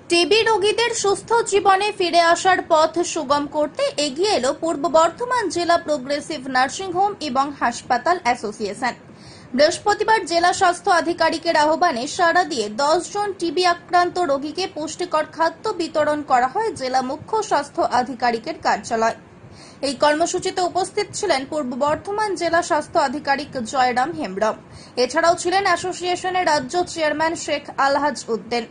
TB রোগীদের সুস্থ জীবনে ফিরে আসার পথ সুগম করতে এগিয়ে এলো পূর্ব বর্ধমান জেলা প্রোগ্রেসিভ নার্সিং হোম এবং হাসপাতাল অ্যাসোসিয়েশন। বৃহস্পতিবার জেলা স্বাস্থ্য আধিকারিকের আহ্বানে সাড়া দিয়ে 10 জন টিবি আক্রান্ত রোগীকে পুষ্টিকর খাদ্য বিতরণ করা হয় জেলা মুখ্য স্বাস্থ্য আধিকারিকের কার্যালয়। এই কর্মসূচিতে উপস্থিত ছিলেন পূর্ব বর্ধমান জেলা স্বাস্থ্য আধিকারিক জয়রাম হেমব্রম। এছাড়াও ছিলেন অ্যাসোসিয়েশনের রাজ্য চেয়ারম্যান শেখ আলহাজ উদ্দিন।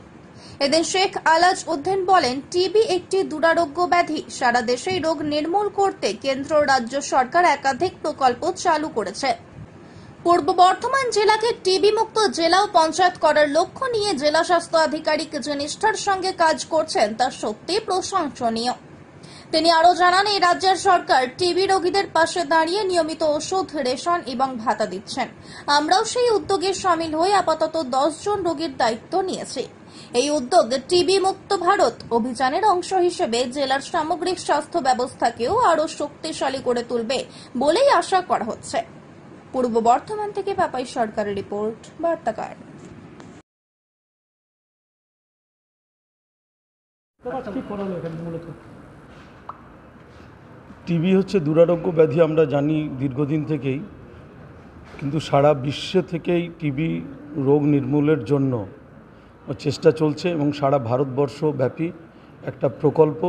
এদিন শেখ আলহাজ উদ্দিন বলেন, টিবি একটি দুরারোগ্য ব্যাধি। সারা দেশেই রোগ নির্মূল করতে কেন্দ্র রাজ্য সরকার একাধিক প্রকল্প চালু করেছে। পূর্ব বর্ধমান জেলাকে টিবি মুক্ত জেলা ও পঞ্চায়েত করার লক্ষ্য নিয়ে জেলা স্বাস্থ্য আধিকারিক যে নিষ্ঠার সঙ্গে কাজ করছেন তা সত্যি প্রশংসনীয়। তিনি আরো জানান, এই রাজ্যের সরকার টিবি রোগীদের পাশে দাঁড়িয়ে নিয়মিত ওষুধ, রেশন এবং ভাতা দিচ্ছেন। আমরাও সেই উদ্যোগে সামিল হয়ে আপাতত 10 জন রোগীর দায়িত্ব নিয়েছি। এই উদ্যোগ টিবি মুক্ত ভারত অভিযানের অংশ হিসেবে জেলার সামগ্রিক স্বাস্থ্য ব্যবস্থাকেও আরো শক্তিশালী করে তুলবে বলেই আশা করা হচ্ছে। পূর্ব বর্ধমান থেকে পাপাই সরকারের রিপোর্ট, বার্তাকার। টিবি হচ্ছে দুরারোগ্য ব্যাধি, আমরা জানি দীর্ঘদিন থেকেই, কিন্তু সারা বিশ্বে থেকেই টিবি রোগ নির্মূলের জন্য চেষ্টা চলছে এবং সারা ভারতবর্ষ ব্যাপী একটা প্রকল্প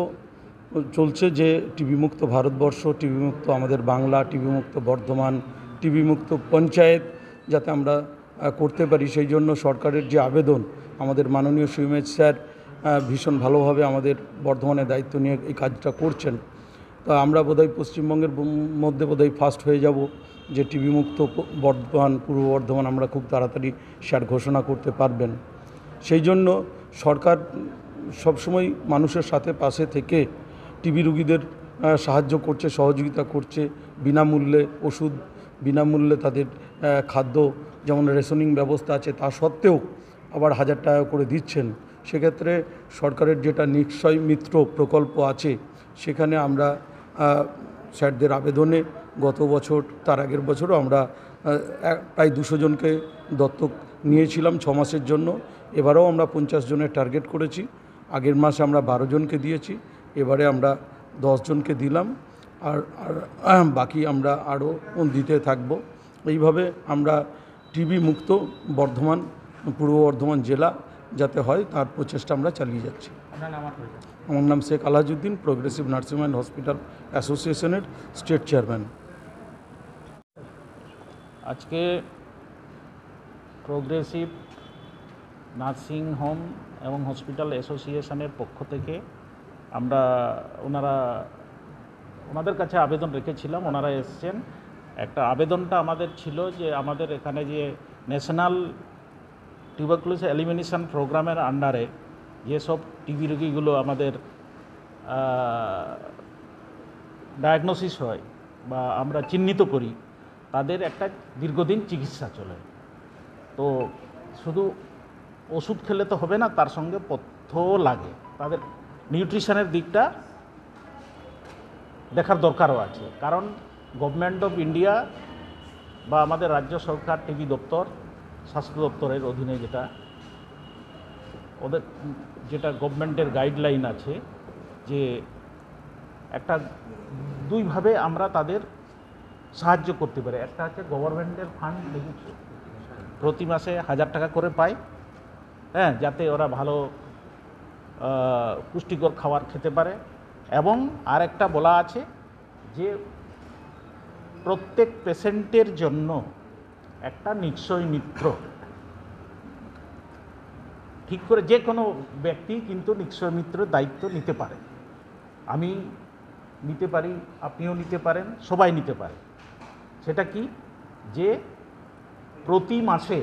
চলছে যে টিবি মুক্ত ভারতবর্ষ, টিবি মুক্ত আমাদের বাংলা, টিবি মুক্ত বর্ধমান, টিবি মুক্ত পঞ্চায়েত যাতে আমরা করতে পারি। সেই জন্য সরকারের যে আবেদন, আমাদের মাননীয় সুমেশ স্যার ভীষণ ভালোভাবে আমাদের বর্ধমানের দায়িত্ব নিয়ে এই কাজটা করছেন। তা আমরা বোধহয় পশ্চিমবঙ্গের মধ্যে বোধহয় ফার্স্ট হয়ে যাব যে টিবি মুক্ত বর্ধমান, পূর্ব বর্ধমান আমরা খুব তাড়াতাড়ি স্যার ঘোষণা করতে পারবেন। সেই জন্য সরকার সবসময় মানুষের সাথে পাশে থেকে টিবি রোগীদের সাহায্য করছে, সহযোগিতা করছে। বিনামূল্যে ওষুধ, বিনামূল্যে তাদের খাদ্য, যেমন রেশনিং ব্যবস্থা আছে তা সত্ত্বেও আবার 1000 টাকা করে দিচ্ছেন। সেক্ষেত্রে সরকারের যেটা নিক্ষয় মিত্র প্রকল্প আছে সেখানে আমরা স্যারদের আবেদনে গত বছর, তার আগের বছরও আমরা প্রায় 200 জনকে দত্তক নিয়েছিলাম 6 মাসের জন্য। এবারেও আমরা 50 জনের টার্গেট করেছি। আগের মাসে আমরা 12 জনকে দিয়েছি, এবারে আমরা 10 জনকে দিলাম, আর বাকি আমরা আরও দিতে থাকব। এইভাবে আমরা টিবি মুক্ত বর্ধমান, পূর্ব বর্ধমান জেলা যাতে হয় তার প্রচেষ্টা আমরা চালিয়ে যাচ্ছি। আমার নাম Sheikh Alhaj Uddin, progressive nursing and hospital অ্যাসোসিয়েশনের স্টেট চেয়ারম্যান। আজকে প্রোগ্রেসিভ নার্সিং হোম এবং হসপিটাল অ্যাসোসিয়েশনের পক্ষ থেকে আমরা ওনাদের কাছে আবেদন রেখেছিলাম, ওনারা এসছেন। একটা আবেদনটা আমাদের ছিল যে আমাদের এখানে যে ন্যাশনাল টিউবারকুলোসিস এলিমিনেশন প্রোগ্রামের আন্ডারে যেসব টিবি রোগীগুলো আমাদের ডায়াগনোসিস হয় বা আমরা চিহ্নিত করি, তাদের একটা দীর্ঘদিন চিকিৎসা চলে। তো শুধু ওষুধ খেলে তো হবে না, তার সঙ্গে পথ্যও লাগে। তাদের নিউট্রিশনের দিকটা দেখার দরকারও আছে, কারণ গভর্নমেন্ট অফ ইন্ডিয়া বা আমাদের রাজ্য সরকার টিবি দপ্তর, স্বাস্থ্য দপ্তরের অধীনে যেটা গভর্নমেন্টের গাইডলাইন আছে যে একটা দুইভাবে আমরা তাদের সাহায্য করতে পারি। একটা হচ্ছে গভর্নমেন্টের ফান্ড, দেখেছি প্রতি মাসে 1000 টাকা করে পায়, হ্যাঁ, যাতে ওরা ভালো পুষ্টিকর খাবার খেতে পারে। এবং আরেকটা বলা আছে যে প্রত্যেক পেশেন্টের জন্য একটা নিশ্চয় মিত্র ঠিক করে যে কোনো ব্যক্তি কিন্তু নিশ্চয় মিত্রের দায়িত্ব নিতে পারে। আমি নিতে পারি, আপনিও নিতে পারেন, সবাই নিতে পারে। সেটা কি, যে প্রতি মাসে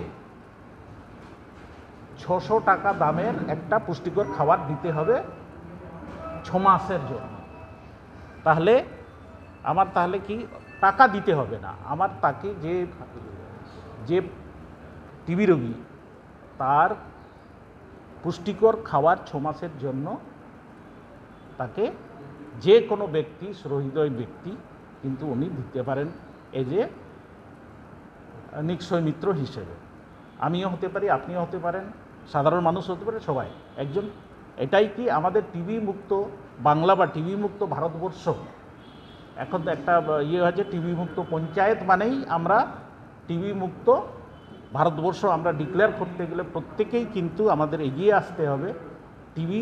600 টাকা দামের একটা পুষ্টিকর খাবার দিতে হবে 6 মাসের জন্য। তাহলে কি টাকা দিতে হবে না, আমার তাকে যে টিবি রোগী তার পুষ্টিকর খাবার 6 মাসের জন্য তাকে যে কোনো ব্যক্তি, সহৃদয় ব্যক্তি কিন্তু উনি দিতে পারেন এই যে নিশ্চয় মিত্র হিসেবে। আমিও হতে পারি, আপনিও হতে পারেন, সাধারণ মানুষ হতে পারে, সবাই একজন এটাই কি আমাদের টিবি মুক্ত বাংলা বা টিবি মুক্ত ভারতবর্ষ। এখন তো একটা ইয়ে হয়েছে টিবি মুক্ত পঞ্চায়েত মানেই আমরা টিবি মুক্ত ভারতবর্ষ আমরা ডিক্লেয়ার করতে গেলে প্রত্যেকেই কিন্তু আমাদের এগিয়ে আসতে হবে টিবি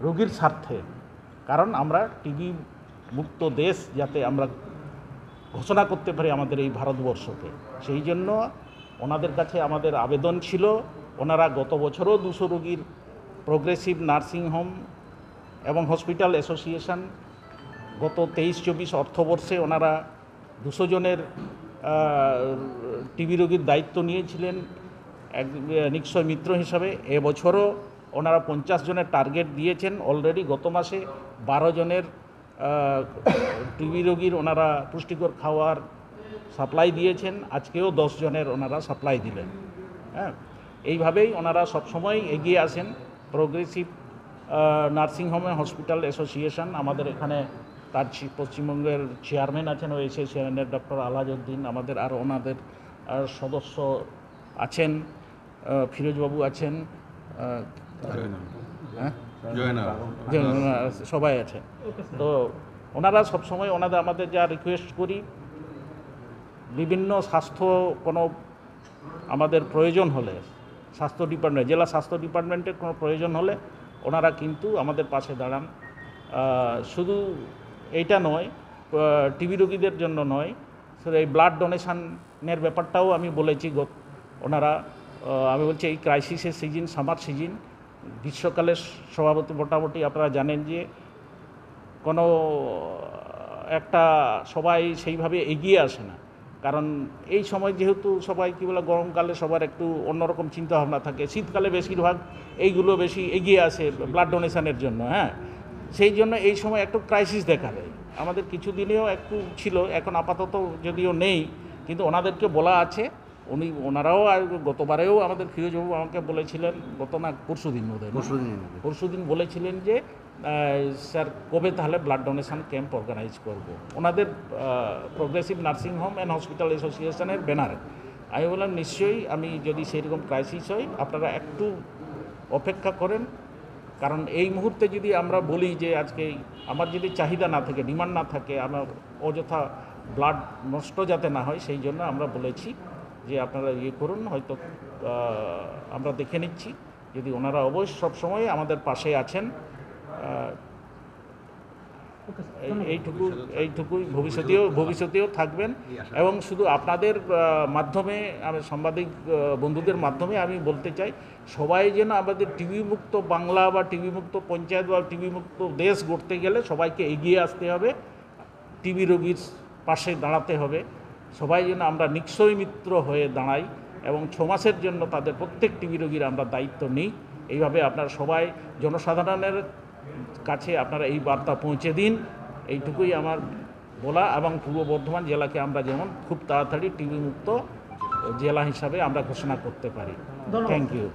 রোগীর স্বার্থে, কারণ আমরা টিবি মুক্ত দেশ যাতে আমরা ঘোষণা করতে পারি আমাদের এই ভারতবর্ষকে। সেই জন্য ওনাদের কাছে আমাদের আবেদন ছিল, ওনারা গত বছরও 200 রোগীর প্রোগ্রেসিভ নার্সিং হোম এবং হসপিটাল অ্যাসোসিয়েশন গত 23-24 অর্থবর্ষে ওনারা 200 জনের টিবি রোগীর দায়িত্ব নিয়েছিলেন এক নিশ্চয় মিত্র হিসাবে। এবছরও ওনারা 50 জনের টার্গেট দিয়েছেন। অলরেডি গত মাসে 12 জনের টিবি রোগীর ওনারা পুষ্টিকর খাওয়ার সাপ্লাই দিয়েছেন, আজকেও 10 জনের ওনারা সাপ্লাই দিলেন। হ্যাঁ, এইভাবেই ওনারা সবসময় এগিয়ে আসেন। Progressive nursing home and hospital association আমাদের এখানে তার পশ্চিমবঙ্গের চেয়ারম্যান আছেন, ওএসএ চেয়ারম্যান ডক্টর আলহাজউদ্দিন, আমাদের আরও ওনাদের সদস্য আছেন, ফিরোজবাবু আছেন, সবাই আছে। তো ওনারা সবসময় আমাদের যা রিকোয়েস্ট করি, বিভিন্ন স্বাস্থ্য কোনো আমাদের প্রয়োজন হলে স্বাস্থ্য ডিপার্টমেন্ট, জেলা স্বাস্থ্য ডিপার্টমেন্টের কোনো প্রয়োজন হলে ওনারা কিন্তু আমাদের পাশে দাঁড়ান। শুধু এইটা নয়, টিবি রোগীদের জন্য নয়, শুধু এই ব্লাড ডোনেশনের ব্যাপারটাও আমি বলেছি। ওনারা আমি বলছি এই ক্রাইসিসের সিজন, সামার সিজন, গ্রীষ্মকালের সভাপতি মোটামুটি আপনারা জানেন যে কোনো একটা সবাই সেইভাবে এগিয়ে আসে না, কারণ এই সময় যেহেতু সবাই কী বলে গরমকালে সবার একটু অন্যরকম চিন্তাভাবনা থাকে, শীতকালে বেশিরভাগ এইগুলো বেশি এগিয়ে আসে ব্লাড ডোনেশনের জন্য। হ্যাঁ, সেই জন্য এই সময় একটু ক্রাইসিস দেখা দেয়। আমাদের কিছুদিনেও একটু ছিল, এখন আপাতত যদিও নেই, কিন্তু ওনাদেরকে বলা আছে। ওনারাও গতবারেও আমাদের ফিরোজবাবু আমাকে বলেছিলেন, পরশুদিন বলেছিলেন যে স্যার কবে তাহলে ব্লাড ডোনেশন ক্যাম্প অর্গানাইজ করব ওনাদের progressive nursing home and hospital অ্যাসোসিয়েশনের ব্যানারে। আমি বললাম নিশ্চয়ই, আমি যদি সেরকম ক্রাইসিস হয় আপনারা একটু অপেক্ষা করেন, কারণ এই মুহূর্তে যদি আমরা বলি যে আজকে আমার যদি চাহিদা না থাকে, ডিমান্ড না থাকে, আমার অযথা ব্লাড নষ্ট যাতে না হয়, সেই জন্য আমরা বলেছি যে আপনারা ইয়ে করুন, হয়তো আমরা দেখে নিচ্ছি। যদি ওনারা অবশ্যই সবসময় আমাদের পাশে আছেন, এইটুকুই ভবিষ্যতেও থাকবেন। এবং শুধু আপনাদের মাধ্যমে, আমি সাংবাদিক বন্ধুদের মাধ্যমে আমি বলতে চাই, সবাই যেন আমাদের টিবি মুক্ত বাংলা বা টিবি মুক্ত পঞ্চায়েত বা টিবি মুক্ত দেশ গড়তে গেলে সবাইকে এগিয়ে আসতে হবে, টিবি রোগীর পাশে দাঁড়াতে হবে। সবাই যেন আমরা নিশ্চয় মিত্র হয়ে দাঁড়াই এবং 6 মাসের জন্য তাদের প্রত্যেক টিবি রোগীর আমরা দায়িত্ব নিই। এইভাবে আপনারা সবাই জনসাধারণের কাছে আপনারা এই বার্তা পৌঁছে দিন, এইটুকুই আমার বলা। এবং পূর্ব বর্ধমান জেলাকে আমরা যেমন খুব তাড়াতাড়ি টিবি মুক্ত জেলা হিসাবে আমরা ঘোষণা করতে পারি। Thank you.